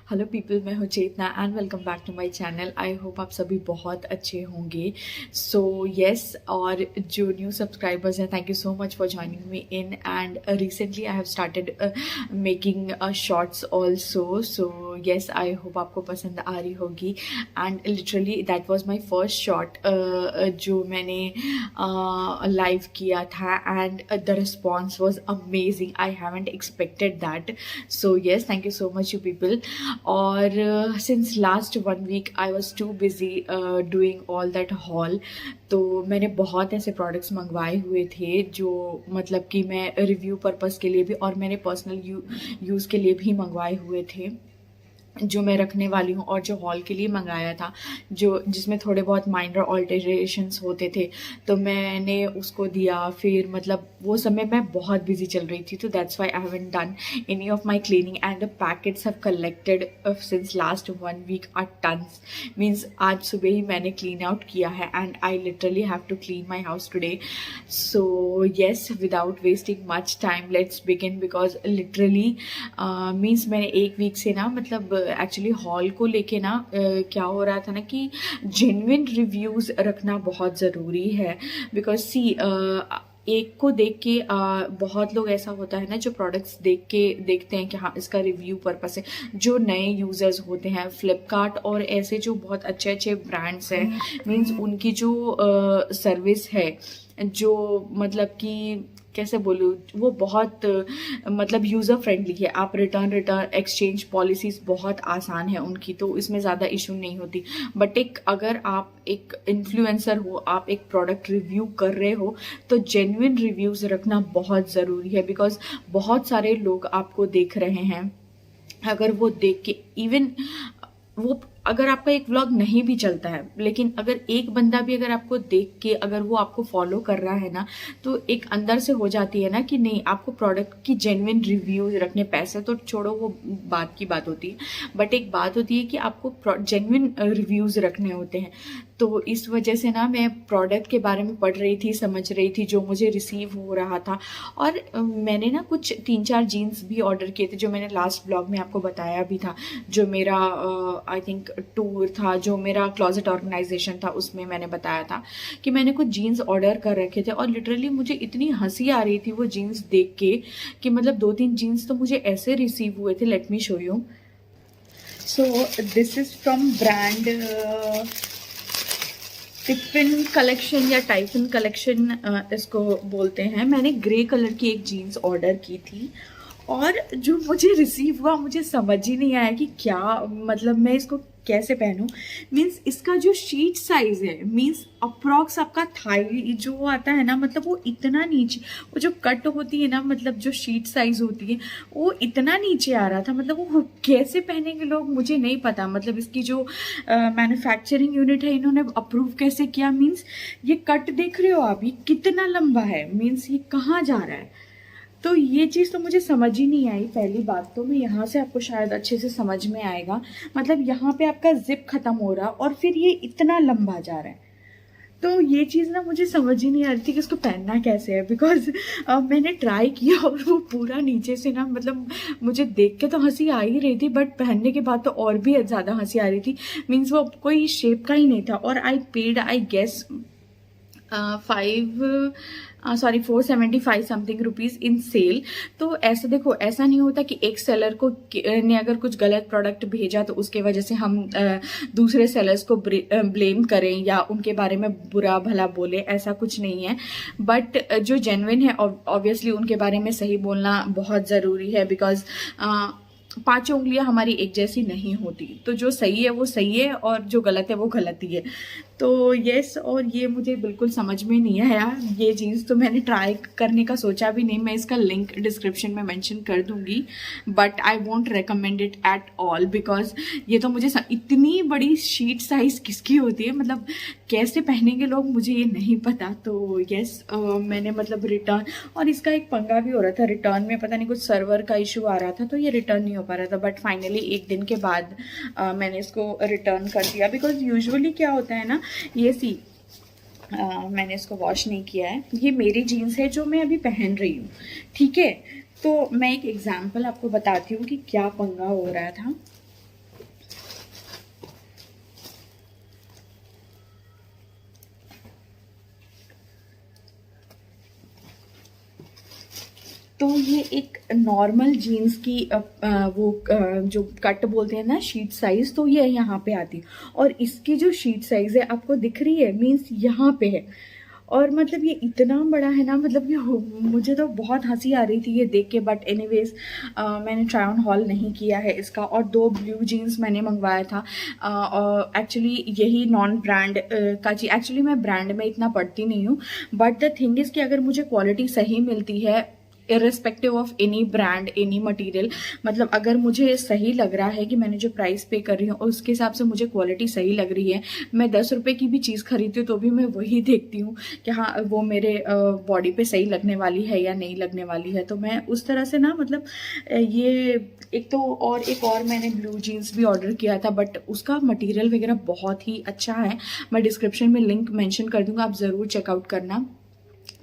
Hello people, मैं हूँ Chetna and welcome back to my channel. I hope आप सभी बहुत अच्छे होंगे। सो यस, और जो न्यू सब्सक्राइबर्स हैं, thank you so much for joining me in. And recently I have started making shorts also. So yes, I hope आपको पसंद आ रही होगी। And literally that was my first shot जो मैंने लाइव किया था, and the response was amazing. I haven't expected that. So yes, thank you so much you people. और since last 1 week I was too busy doing all that whole. तो मैंने बहुत ऐसे products मंगवाए हुए थे जो मतलब कि मैं रिव्यू पर्पज़ के लिए भी और मैंने पर्सनल यूज़ के लिए भी मंगवाए हुए थे, जो मैं रखने वाली हूँ, और जो हॉल के लिए मंगाया था जो जिसमें थोड़े बहुत माइनर ऑल्टरेशंस होते थे, तो मैंने उसको दिया। फिर मतलब वो समय मैं बहुत बिजी चल रही थी, तो that's why I haven't done any of my cleaning and the packets have collected since last 1 week are tons. Means आज सुबह ही मैंने क्लीन आउट किया है and I literally have to clean my house today. So yes, without wasting much time let's begin, because literally means मैंने 1 week से ना मतलब एक्चुअली हॉल को लेके ना क्या हो रहा था ना कि जेन्युइन रिव्यूज़ रखना बहुत ज़रूरी है। बिकॉज सी एक को देख के बहुत लोग ऐसा होता है ना जो प्रोडक्ट्स देखते हैं कि हाँ इसका रिव्यू पर्पस है। जो नए यूज़र्स होते हैं, फ्लिपकार्ट और ऐसे जो बहुत अच्छे अच्छे ब्रांड्स हैं, मीन्स उनकी जो सर्विस है, जो मतलब कि कैसे बोलूँ, वो बहुत मतलब यूज़र फ्रेंडली है। आप रिटर्न एक्सचेंज पॉलिसीज़ बहुत आसान है उनकी, तो इसमें ज़्यादा इशू नहीं होती। बट अगर आप एक इन्फ्लुएंसर हो, आप एक प्रोडक्ट रिव्यू कर रहे हो, तो जेन्युइन रिव्यूज़ रखना बहुत ज़रूरी है। बिकॉज बहुत सारे लोग आपको देख रहे हैं। अगर वो देख के इवन वो अगर आपका एक व्लॉग नहीं भी चलता है, लेकिन अगर एक बंदा भी अगर आपको देख के अगर वो आपको फॉलो कर रहा है ना, तो एक अंदर से हो जाती है ना कि नहीं, आपको प्रोडक्ट की जेन्युइन रिव्यूज रखने। पैसे तो छोड़ो, वो बात की बात होती है, बट एक बात होती है कि आपको जेन्युइन रिव्यूज रखने होते हैं। तो इस वजह से ना मैं प्रोडक्ट के बारे में पढ़ रही थी, समझ रही थी जो मुझे रिसीव हो रहा था। और मैंने ना कुछ 3-4 जीन्स भी ऑर्डर किए थे, जो मैंने लास्ट ब्लॉग में आपको बताया भी था। जो मेरा आई थिंक टूर था, जो मेरा क्लॉजेट ऑर्गेनाइजेशन था, उसमें मैंने बताया था कि मैंने कुछ जीन्स ऑर्डर कर रखे थे। और लिटरली मुझे इतनी हंसी आ रही थी वो जीन्स देख के कि मतलब 2-3 जीन्स तो मुझे ऐसे रिसीव हुए थे। Let me show you. So this is from brand tiffin collection या टाइफिन कलेक्शन इसको बोलते हैं। मैंने ग्रे कलर की एक जीन्स ऑर्डर की थी, और जो मुझे रिसीव हुआ मुझे समझ ही नहीं आया कि क्या मतलब मैं इसको कैसे पहनूं। मीन्स इसका जो शीट साइज है, मीन्स अप्रॉक्स आपका थाई जो आता है ना, मतलब वो इतना नीचे, वो जो कट होती है ना, मतलब जो शीट साइज होती है वो इतना नीचे आ रहा था। मतलब वो कैसे पहनेंगे लोग, मुझे नहीं पता। मतलब इसकी जो मैन्युफैक्चरिंग यूनिट है, इन्होंने अप्रूव कैसे किया। मीन्स ये कट देख रहे हो आप, ये कितना लंबा है, मीन्स ये कहाँ जा रहा है। तो ये चीज़ तो मुझे समझ ही नहीं आई। पहली बात तो मैं यहाँ से आपको शायद अच्छे से समझ में आएगा। मतलब यहाँ पे आपका जिप खत्म हो रहा और फिर ये इतना लंबा जा रहा है। तो ये चीज़ ना मुझे समझ ही नहीं आ रही थी कि इसको पहनना कैसे है। बिकॉज मैंने ट्राई किया और वो पूरा नीचे से ना, मतलब मुझे देख के तो हंसी आ ही रही थी, बट पहनने के बाद तो और भी ज़्यादा हंसी आ रही थी। मीन्स वो कोई शेप का ही नहीं था। और I paid I guess 475 something rupees in sale. तो ऐसा देखो, ऐसा नहीं होता कि एक सेलर को ने अगर कुछ गलत प्रोडक्ट भेजा तो उसके वजह से हम दूसरे सेलर्स को ब्लेम करें या उनके बारे में बुरा भला बोले, ऐसा कुछ नहीं है। बट जो जेन्युइन है ऑब्वियसली उनके बारे में सही बोलना बहुत ज़रूरी है। बिकॉज 5 उंगलियां हमारी एक जैसी नहीं होती, तो जो सही है वो सही है और जो गलत है वो गलत ही है। तो यस, और ये मुझे बिल्कुल समझ में नहीं आया। ये जीन्स तो मैंने ट्राई करने का सोचा भी नहीं। मैं इसका लिंक डिस्क्रिप्शन में मेंशन कर दूंगी, but I won't recommend it at all. Because ये तो मुझे इतनी बड़ी शीट साइज किसकी होती है, मतलब कैसे पहनेंगे लोग, मुझे ये नहीं पता। तो यस, मैंने मतलब रिटर्न, और इसका एक पंगा भी हो रहा था रिटर्न में, पता नहीं कुछ सर्वर का इशू आ रहा था, तो ये रिटर्न नहीं हो पा रहा था। बट फाइनली 1 दिन के बाद मैंने इसको रिटर्न कर दिया। बिकॉज यूजुअली क्या होता है ना, ये सी मैंने इसको वॉश नहीं किया है। ये मेरी जीन्स है जो मैं अभी पहन रही हूँ, ठीक है। तो मैं एक एग्जांपल आपको बताती हूँ कि क्या पंगा हो रहा था। तो ये एक नॉर्मल जीन्स की जो कट बोलते हैं ना, शीट साइज़, तो ये यहाँ पे आती है। और इसकी जो शीट साइज़ है आपको दिख रही है, मीन्स यहाँ पे है। और मतलब ये इतना बड़ा है ना, मतलब ये मुझे तो बहुत हंसी आ रही थी ये देख के। बट एनीवेज मैंने ट्राई ऑन हॉल नहीं किया है इसका। और 2 ब्लू जीन्स मैंने मंगवाया था। एक्चुअली यही नॉन ब्रांड का चीज़, एक्चुअली मैं ब्रांड में इतना पढ़ती नहीं हूँ, बट द थिंग इज़ कि अगर मुझे क्वालिटी सही मिलती है irrespective of any brand, any material, मतलब अगर मुझे सही लग रहा है कि मैंने जो प्राइस पे कर रही हूँ उसके हिसाब से मुझे क्वालिटी सही लग रही है, मैं 10 रुपये की भी चीज़ खरीदती हूँ तो भी मैं वही देखती हूँ कि हाँ वो मेरे बॉडी पे सही लगने वाली है या नहीं लगने वाली है। तो मैं उस तरह से ना, मतलब ये एक तो, और एक और मैंने ब्लू जीन्स भी ऑर्डर किया था, बट उसका मटेरियल वगैरह बहुत ही अच्छा है। मैं डिस्क्रिप्शन में लिंक मेंशन कर दूँगा, आप ज़रूर चेकआउट करना।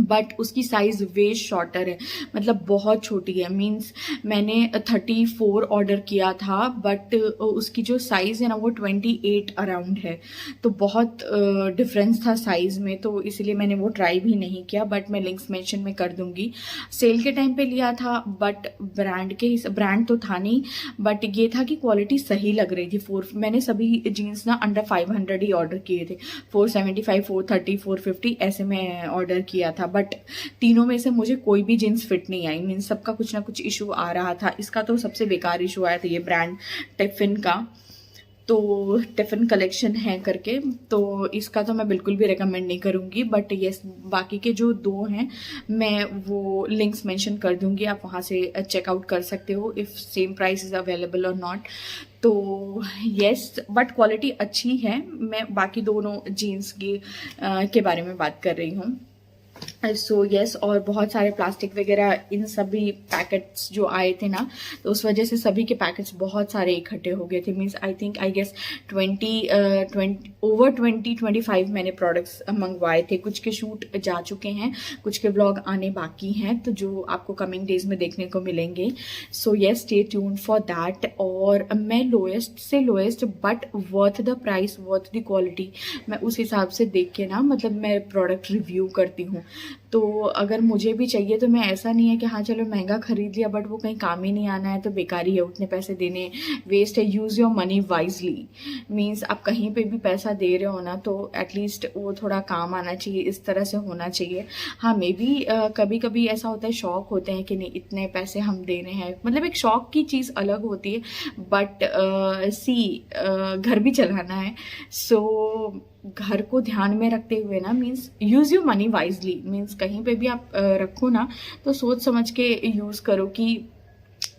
बट उसकी साइज़ वे शॉर्टर है, मतलब बहुत छोटी है। मींस मैंने 34 ऑर्डर किया था, बट उसकी जो साइज़ है ना वो 28 अराउंड है। तो बहुत डिफरेंस था साइज़ में, तो इसलिए मैंने वो ट्राई भी नहीं किया। बट मैं लिंक्स मेंशन में कर दूंगी। सेल के टाइम पे लिया था, बट ब्रांड तो था नहीं, बट ये था कि क्वालिटी सही लग रही थी। मैंने सभी जीन्स ना अंडर 500 ही ऑर्डर किए थे। 475, 430, 450 ऐसे में ऑर्डर किया था। बट तीनों में से मुझे कोई भी जीन्स फिट नहीं आई। मीन्स सबका कुछ ना कुछ इशू आ रहा था। इसका तो सबसे बेकार इशू आया था, ये ब्रांड टिफिन का। तो टिफिन कलेक्शन है करके, तो इसका तो मैं बिल्कुल भी रेकमेंड नहीं करूँगी। बट येस, बाकी के जो 2 हैं मैं वो लिंक्स मेंशन कर दूँगी, आप वहाँ से चेकआउट कर सकते हो if same price is available और नॉट। तो येस, बट क्वालिटी अच्छी है। मैं बाकी दोनों जीन्स के बारे में बात कर रही हूँ। सो येस, और बहुत सारे प्लास्टिक वगैरह इन सभी पैकेट्स जो आए थे ना, तो उस वजह से सभी के पैकेट्स बहुत सारे इकट्ठे हो गए थे। मीन्स आई गेस 25 मैंने प्रोडक्ट्स मंगवाए थे। कुछ के शूट जा चुके हैं, कुछ के ब्लॉग आने बाकी हैं, तो जो आपको कमिंग डेज में देखने को मिलेंगे। So yes, stay tune for that. और मैं लोएस्ट से lowest but worth the price, worth the quality, मैं उस हिसाब से देख के ना, मतलब मैं प्रोडक्ट रिव्यू करती हूँ। तो अगर मुझे भी चाहिए तो मैं, ऐसा नहीं है कि हाँ चलो महंगा खरीद लिया बट वो कहीं काम ही नहीं आना है तो बेकारी है, उतने पैसे देने वेस्ट है। Use your money wisely. Means आप कहीं पे भी पैसा दे रहे हो ना, तो एटलीस्ट वो थोड़ा काम आना चाहिए, इस तरह से होना चाहिए। हाँ, मे बी कभी कभी ऐसा होता है, शौक होते हैं कि नहीं इतने पैसे हम दे रहे हैं, मतलब एक शौक की चीज़ अलग होती है। बट घर भी चलाना है। सो घर को ध्यान में रखते हुए ना, means use you money wisely. Means कहीं पे भी आप रखो ना, तो सोच समझ के यूज़ करो कि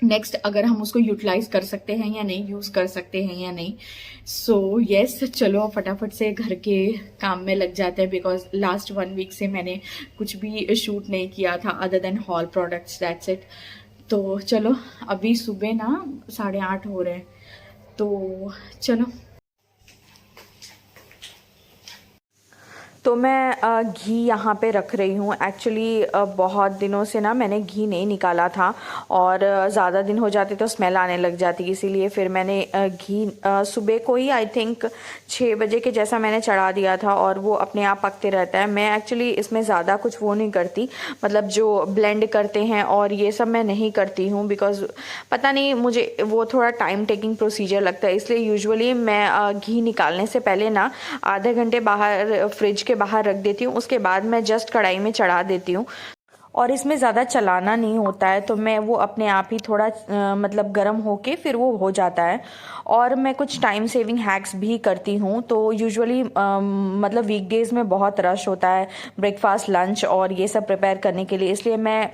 नेक्स्ट अगर हम उसको यूटिलाइज कर सकते हैं या नहीं, यूज़ कर सकते हैं या नहीं। सो येस, चलो फटाफट से घर के काम में लग जाते हैं, बिकॉज लास्ट 1 वीक से मैंने कुछ भी शूट नहीं किया था other than hall products, that's it. तो चलो, अभी सुबह ना 8:30 हो रहे हैं, तो चलो। तो मैं घी यहाँ पे रख रही हूँ। एक्चुअली बहुत दिनों से ना मैंने घी नहीं निकाला था, और ज़्यादा दिन हो जाते तो स्मेल आने लग जाती, इसीलिए फिर मैंने घी सुबह को ही आई थिंक 6 बजे के जैसा मैंने चढ़ा दिया था, और वो अपने आप पकते रहता है। मैं एक्चुअली इसमें ज़्यादा कुछ वो नहीं करती, मतलब जो ब्लेंड करते हैं और ये सब मैं नहीं करती हूँ, बिकॉज पता नहीं मुझे वो थोड़ा टाइम टेकिंग प्रोसीजर लगता है। इसलिए यूजुअली मैं घी निकालने से पहले ना आधे घंटे बाहर फ्रिज के बाहर रख देती हूँ, उसके बाद मैं जस्ट कढ़ाई में चढ़ा देती हूँ। और इसमें ज़्यादा चलाना नहीं होता है, तो मैं वो अपने आप ही थोड़ा मतलब गर्म होके फिर वो हो जाता है। और मैं कुछ टाइम सेविंग हैक्स भी करती हूँ। तो यूजुअली मतलब वीकडेज़ में बहुत रश होता है ब्रेकफास्ट, लंच और ये सब प्रिपेयर करने के लिए, इसलिए मैं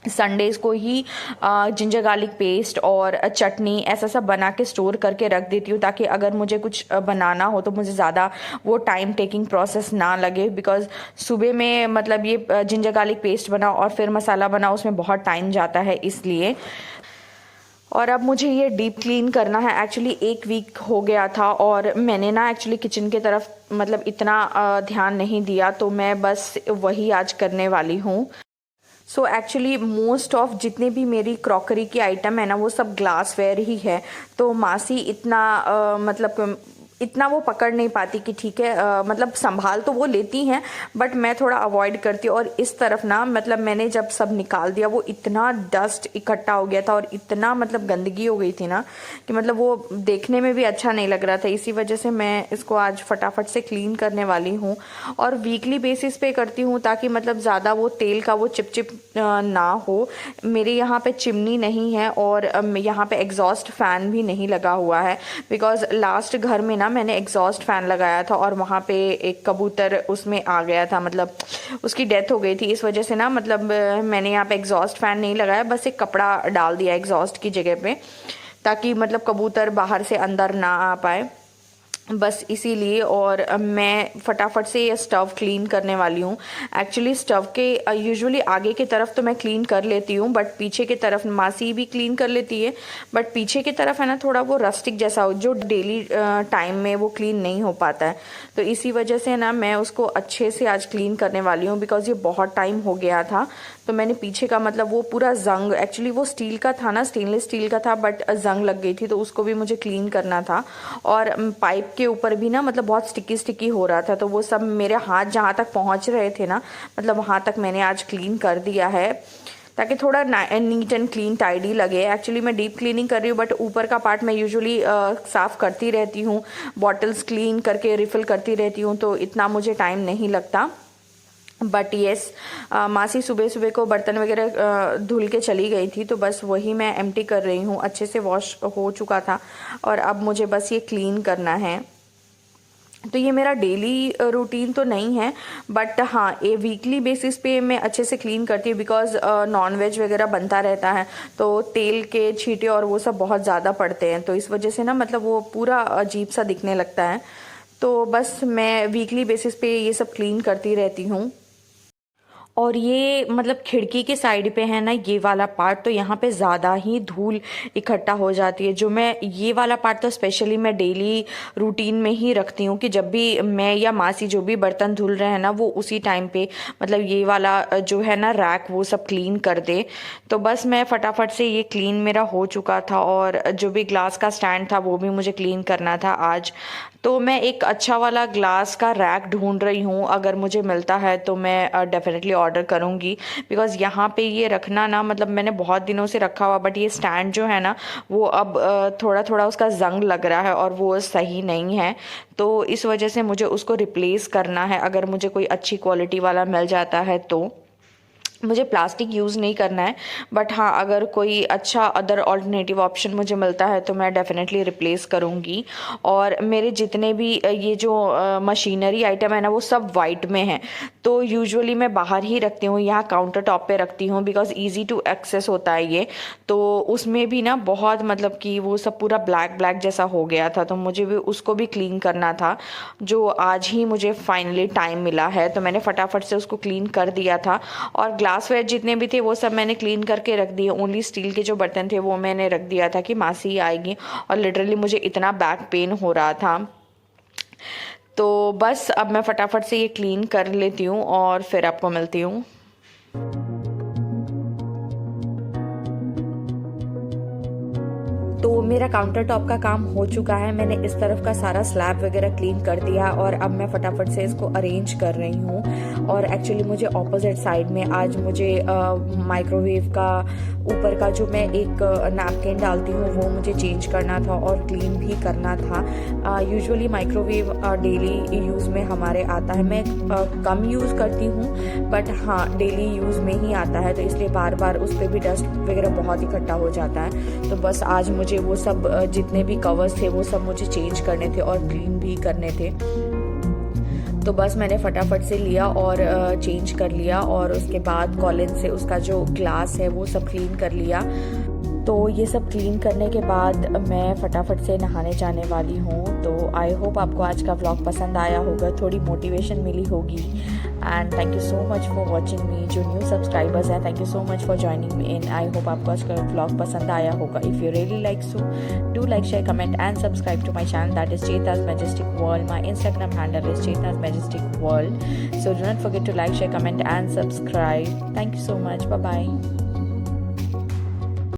संडेज़ को ही जिंजर गार्लिक पेस्ट और चटनी ऐसा सब बना के स्टोर करके रख देती हूँ, ताकि अगर मुझे कुछ बनाना हो तो मुझे ज़्यादा वो टाइम टेकिंग प्रोसेस ना लगे। बिकॉज सुबह में मतलब ये जिंजर गार्लिक पेस्ट बनाओ और फिर मसाला बनाओ, उसमें बहुत टाइम जाता है इसलिए। और अब मुझे ये डीप क्लीन करना है। एक्चुअली 1 वीक हो गया था और मैंने ना एक्चुअली किचन की तरफ मतलब इतना ध्यान नहीं दिया, तो मैं बस वही आज करने वाली हूँ। सो एक्चुअली मोस्ट ऑफ जितने भी मेरी क्रॉकरी की आइटम है ना, वो सब ग्लासवेयर ही है। तो मासी इतना मतलब इतना वो पकड़ नहीं पाती कि ठीक है, मतलब संभाल तो वो लेती हैं बट मैं थोड़ा अवॉइड करती हूँ। और इस तरफ ना मतलब मैंने जब सब निकाल दिया वो इतना डस्ट इकट्ठा हो गया था और इतना मतलब गंदगी हो गई थी ना कि मतलब वो देखने में भी अच्छा नहीं लग रहा था। इसी वजह से मैं इसको आज फटाफट से क्लीन करने वाली हूँ और वीकली बेसिस पे करती हूँ ताकि मतलब ज़्यादा वो तेल का वो चिपचिप ना हो। मेरे यहाँ पे चिमनी नहीं है और यहाँ पे एग्जॉस्ट फैन भी नहीं लगा हुआ है बिकॉज लास्ट घर में ना मैंने एग्जॉस्ट फैन लगाया था और वहाँ पे एक कबूतर उसमें आ गया था, मतलब उसकी डेथ हो गई थी। इस वजह से ना मतलब मैंने यहाँ पे एग्जॉस्ट फैन नहीं लगाया, बस एक कपड़ा डाल दिया एग्जॉस्ट की जगह पे ताकि मतलब कबूतर बाहर से अंदर ना आ पाए, बस इसीलिए। और मैं फटाफट से ये स्टव क्लीन करने वाली हूँ। एक्चुअली स्टव के यूजुअली आगे की तरफ तो मैं क्लीन कर लेती हूँ बट पीछे की तरफ मासी भी क्लीन कर लेती है, बट पीछे की तरफ है ना थोड़ा वो रस्टिक जैसा हो जो डेली टाइम में वो क्लीन नहीं हो पाता है, तो इसी वजह से ना मैं उसको अच्छे से आज क्लीन करने वाली हूँ बिकॉज ये बहुत टाइम हो गया था। तो मैंने पीछे का मतलब वो पूरा जंग, एक्चुअली वो स्टील का था ना, स्टेनलेस स्टील का था बट जंग लग गई थी तो उसको भी मुझे क्लीन करना था। और पाइप के ऊपर भी ना मतलब बहुत स्टिकी स्टिकी हो रहा था तो वो सब मेरे हाथ जहाँ तक पहुँच रहे थे ना मतलब वहाँ तक मैंने आज क्लीन कर दिया है ताकि थोड़ा नीट एंड क्लीन टाइडी लगे। एक्चुअली मैं डीप क्लीनिंग कर रही हूँ बट ऊपर का पार्ट मैं यूजुअली साफ़ करती रहती हूँ, बॉटल्स क्लीन करके रिफ़िल करती रहती हूँ तो इतना मुझे टाइम नहीं लगता। बट येस, मासी सुबह सुबह को बर्तन वगैरह धुल के चली गई थी तो बस वही मैं एम्प्टी कर रही हूँ। अच्छे से वॉश हो चुका था और अब मुझे बस ये क्लीन करना है। तो ये मेरा डेली रूटीन तो नहीं है बट हाँ ये वीकली बेसिस पे मैं अच्छे से क्लीन करती हूँ बिकॉज नॉन वेज वगैरह बनता रहता है तो तेल के छींटे और वो सब बहुत ज़्यादा पड़ते हैं तो इस वजह से ना मतलब वो पूरा अजीब सा दिखने लगता है। तो बस मैं वीकली बेसिस पे ये सब क्लीन करती रहती हूँ। और ये मतलब खिड़की के साइड पे है ना ये वाला पार्ट, तो यहाँ पे ज़्यादा ही धूल इकट्ठा हो जाती है। जो मैं ये वाला पार्ट तो स्पेशली मैं डेली रूटीन में ही रखती हूँ कि जब भी मैं या मासी जो भी बर्तन धुल रहे हैं ना वो उसी टाइम पे मतलब ये वाला जो है ना रैक वो सब क्लीन कर दे। तो बस मैं फटाफट से ये क्लीन मेरा हो चुका था और जो भी ग्लास का स्टैंड था वो भी मुझे क्लीन करना था आज। तो मैं एक अच्छा वाला ग्लास का रैक ढूंढ रही हूँ, अगर मुझे मिलता है तो मैं डेफिनेटली ऑर्डर करूँगी बिकॉज़ यहाँ पे ये रखना ना मतलब मैंने बहुत दिनों से रखा हुआ बट ये स्टैंड जो है ना वो अब थोड़ा थोड़ा उसका जंग लग रहा है और वो सही नहीं है तो इस वजह से मुझे उसको रिप्लेस करना है। अगर मुझे कोई अच्छी क्वालिटी वाला मिल जाता है तो मुझे प्लास्टिक यूज़ नहीं करना है बट हाँ अगर कोई अच्छा अदर ऑल्टरनेटिव ऑप्शन मुझे मिलता है तो मैं डेफिनेटली रिप्लेस करूँगी। और मेरे जितने भी ये जो मशीनरी आइटम है ना वो सब वाइट में है तो यूजुअली मैं बाहर ही रखती हूँ, यहाँ काउंटर टॉप पे रखती हूँ बिकॉज ईजी टू एक्सेस होता है ये। तो उसमें भी ना बहुत मतलब कि वो सब पूरा ब्लैक ब्लैक जैसा हो गया था तो मुझे भी उसको भी क्लीन करना था, जो आज ही मुझे फाइनली टाइम मिला है तो मैंने फटाफट से उसको क्लीन कर दिया था। और ग्लासवेयर जितने भी थे वो सब मैंने क्लीन करके रख दिए, ओनली स्टील के जो बर्तन थे वो मैंने रख दिया था कि मासी आएगी। और लिटरली मुझे इतना बैक पेन हो रहा था तो बस अब मैं फटाफट से ये क्लीन कर लेती हूँ और फिर आपको मिलती हूँ। तो मेरा काउंटर टॉप का काम हो चुका है, मैंने इस तरफ का सारा स्लैब वगैरह क्लीन कर दिया और अब मैं फटाफट से इसको अरेंज कर रही हूँ। और एक्चुअली मुझे ऑपोजिट साइड में आज मुझे माइक्रोवेव का ऊपर का जो मैं एक नैपकिन डालती हूँ वो मुझे चेंज करना था और क्लीन भी करना था। यूजुअली माइक्रोवेव डेली यूज़ में हमारे आता है, मैं कम यूज़ करती हूँ बट हाँ डेली यूज़ में ही आता है तो इसलिए बार बार उस पर भी डस्ट वगैरह बहुत इकट्ठा हो जाता है। तो बस आज मुझे वो सब जितने भी कवर्स थे वो सब मुझे चेंज करने थे और क्लीन भी करने थे तो बस मैंने फटाफट से लिया और चेंज कर लिया और उसके बाद कॉलिन से उसका जो ग्लास है वो सब क्लीन कर लिया। तो ये सब क्लीन करने के बाद मैं फटाफट से नहाने जाने वाली हूँ। तो आई होप आपको आज का व्लॉग पसंद आया होगा, थोड़ी मोटिवेशन मिली होगी। And thank you so much for watching me. जो न्यू सब्सक्राइबर्स हैं thank you so much for joining me in. I hope आपको आज का व्लॉग पसंद आया होगा। If you really like so do like, share, comment and subscribe to my channel that is Cheta's Majestic World. My Instagram handle is Cheta's Majestic World. So do not forget to like, share, comment and subscribe. Thank you so much. Bye bye.